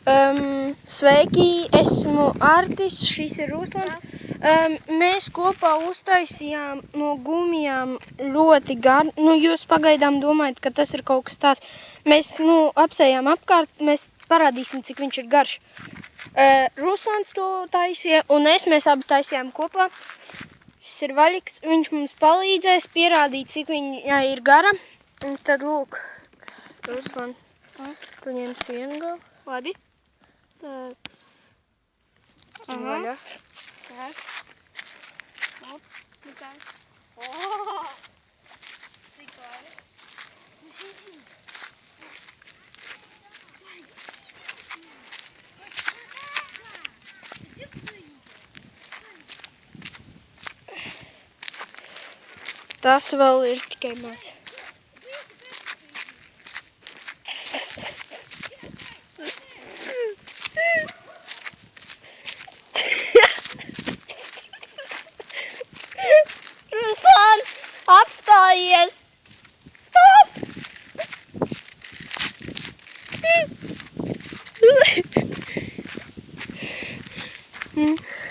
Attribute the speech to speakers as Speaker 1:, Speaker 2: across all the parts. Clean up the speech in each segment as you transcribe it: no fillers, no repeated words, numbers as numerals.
Speaker 1: Sveiki, esmu Artis, šis ir Ruslans. Mēs kopā uztaisījām no gumijām ļoti garu. Jūs pagaidām domājat, ka tas ir kaut kas tāds. Mēs apsējām apkārt, mēs parādīsim, cik viņš ir garš. Ruslans to taisīja un mēs abi taisījām kopā. Šis ir vaļiks, viņš mums palīdzēs pierādīt, cik viņa ir gara. Un tad lūk, Ruslan, tu ņemsi vienu galu.
Speaker 2: Labi.
Speaker 1: Tāds. Vaļā.
Speaker 2: Tak. Op, tikai. O! Cik labi.
Speaker 1: Tas vēl ir tikai maz. Ruslan, apstājies!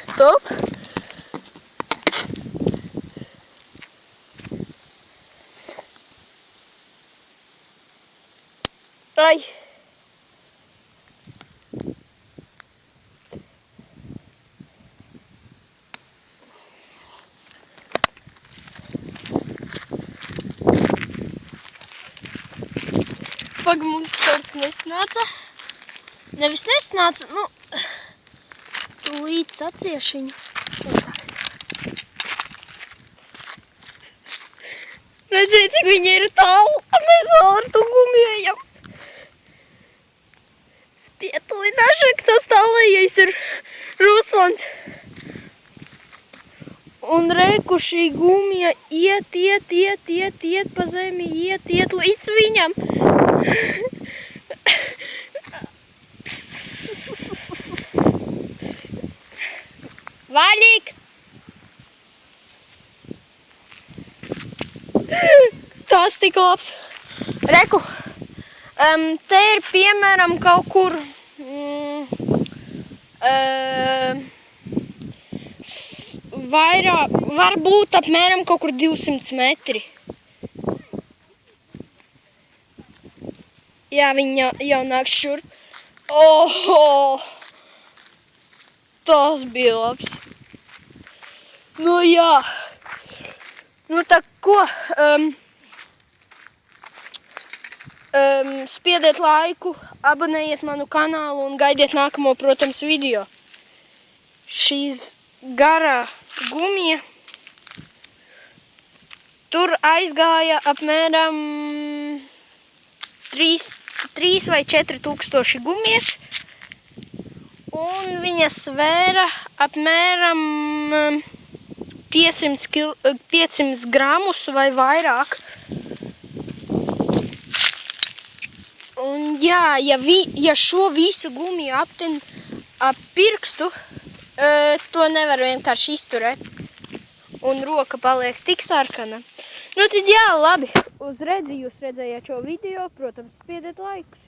Speaker 1: Stop! Stop! Ai! Pag, mums kaut kas nesanāca. Nevis nesanāca, tūlīt sacieš viņu. Redziet, cik viņa ir tālu, mēs vēl ar to gumijam. Spietulināšu, ka tas tālējais ir Ruslans. Un reku šī gumija iet pa zemi, iet līdz viņam. Vaļīgi! Tas tik labs. Reku, te ir piemēram kaut kur vairāk, varbūt apmēram kaut kur 200 metri. Jā, viņa jau nāk šurp. Oho! Tas bija labs. Jā. Tā ko? Spiediet laiku, abonējiet manu kanālu un gaidiet nākamo, protams, video. Šīs garā gumija. Tur aizgāja apmēram 3 vai 4 tūkstoši gumijas. Un viņa svēra apmēram 500 gramus vai vairāk. Un jā, ja šo visu gumiju aptin ap pirkstu, to nevar vienkārši izturēt. Un roka paliek tik sarkana. Tad jā, labi. Uz redzi, jūs redzējāt šo video, protams, spiediet laikus.